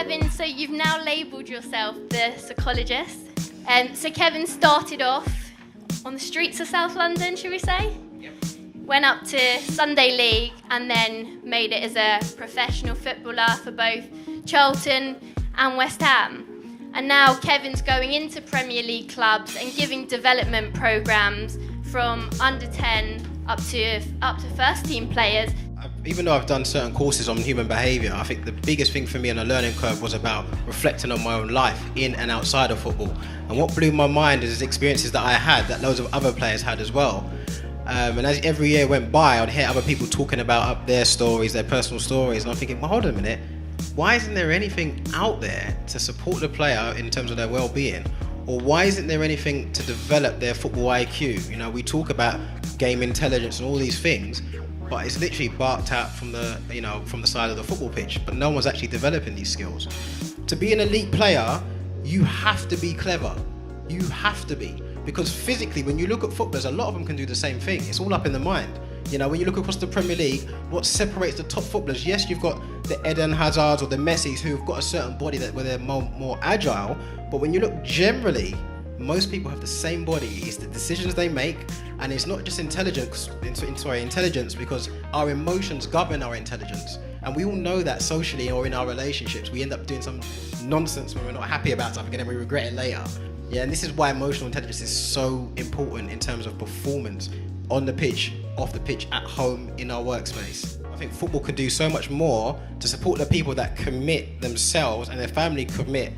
Kevin, so you've now labelled yourself the Soccologist. So Kevin started off on the streets of South London, should we say? Yep. Went up to Sunday League and then made it as a professional footballer for both Charlton and West Ham. And now Kevin's going into Premier League clubs and giving development programmes from under 10 up to first team players. Even though I've done certain courses on human behaviour, I think the biggest thing for me on the learning curve was about reflecting on my own life in and outside of football. And what blew my mind is experiences that I had that loads of other players had as well. And as every year went by, I'd hear other people talking about their stories, their personal stories, and I'm thinking, well, hold on a minute, why isn't there anything out there to support the player in terms of their well-being? Or why isn't there anything to develop their football IQ? You know, we talk about game intelligence and all these things, but it's literally barked out from the side of the football pitch, but no one's actually developing these skills. To be an elite player, you have to be clever. You have to be. Because physically, when you look at footballers, a lot of them can do the same thing. It's all up in the mind. You know, when you look across the Premier League, what separates the top footballers? Yes, you've got the Eden Hazards or the Messis who've got a certain body where they're more agile, but when you look generally, most people have the same body. It's the decisions they make, and it's not just intelligence, because our emotions govern our intelligence. And we all know that socially or in our relationships, we end up doing some nonsense when we're not happy about something and then we regret it later. Yeah, and this is why emotional intelligence is so important in terms of performance on the pitch, off the pitch, at home, in our workspace. I think football can do so much more to support the people that commit themselves and their family commit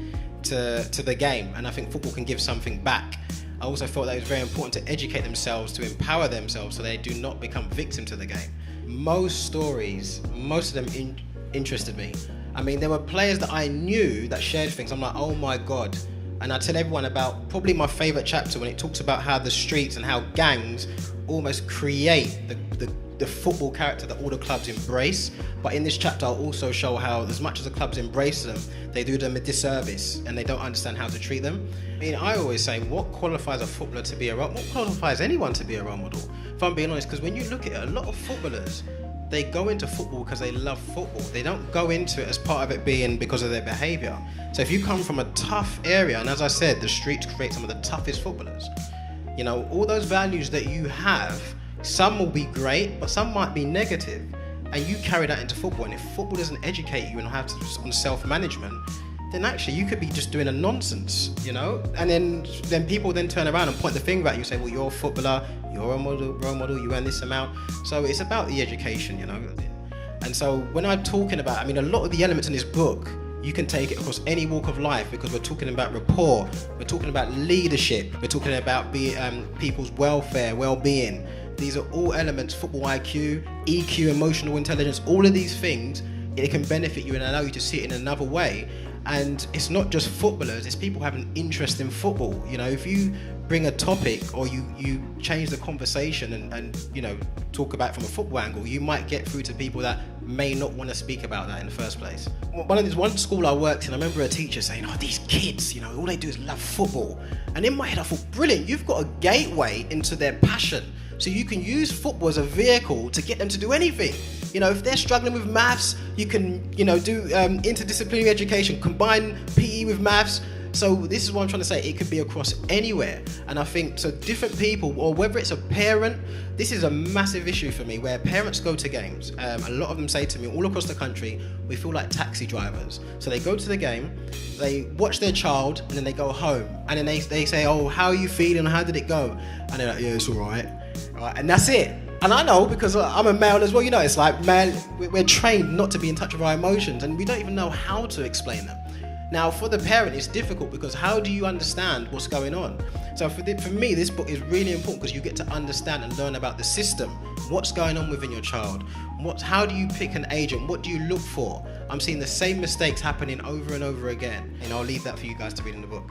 to the game, and I think football can give something back. I also felt that it was very important to educate themselves, to empower themselves so they do not become victims to the game. Most stories, most of them interested me. I mean, there were players that I knew that shared things. I'm like, oh my God. And I tell everyone about probably my favourite chapter when it talks about how the streets and how gangs almost create the football character that all the clubs embrace. But in this chapter, I'll also show how, as much as the clubs embrace them, they do them a disservice and they don't understand how to treat them. I mean, I always say, what qualifies a footballer to be a role model? What qualifies anyone to be a role model? If I'm being honest, because when you look at it, a lot of footballers, they go into football because they love football. They don't go into it as part of it being because of their behaviour. So if you come from a tough area, and as I said, the streets create some of the toughest footballers, you know, all those values that you have, some will be great, but some might be negative, and you carry that into football. And if football doesn't educate you on self-management, then actually you could be just doing a nonsense, you know? And then people then turn around and point the finger at you and say, well, you're a footballer, you're a role model, you earn this amount. So it's about the education, you know? And so when I'm talking about, I mean, a lot of the elements in this book, you can take it across any walk of life, because we're talking about rapport, we're talking about leadership, we're talking about people's welfare, well-being. These are all elements, football IQ, EQ, emotional intelligence, all of these things, it can benefit you and allow you to see it in another way. And it's not just footballers, it's people having an interest in football. You know, if you bring a topic or you change the conversation and you know, talk about it from a football angle, you might get through to people that may not want to speak about that in the first place. One school I worked in, I remember a teacher saying, oh, these kids, you know, all they do is love football. And in my head I thought, brilliant, you've got a gateway into their passion. So you can use football as a vehicle to get them to do anything. You know, if they're struggling with maths, you can, you know, do interdisciplinary education, combine PE with maths. So this is what I'm trying to say, it could be across anywhere. And I think, so different people, or whether it's a parent, this is a massive issue for me, where parents go to games. A lot of them say to me, all across the country, we feel like taxi drivers. So they go to the game, they watch their child, and then they go home. And then they say, oh, how are you feeling? How did it go? And they're like, yeah, it's all right. And that's it. And I know, because I'm a male as well, you know, it's like, man, we're trained not to be in touch with our emotions, and we don't even know how to explain them. Now, for the parent, it's difficult, because how do you understand what's going on? So for me, this book is really important, because you get to understand and learn about the system, what's going on within your child, how do you pick an agent, what do you look for? I'm seeing the same mistakes happening over and over again, and I'll leave that for you guys to read in the book.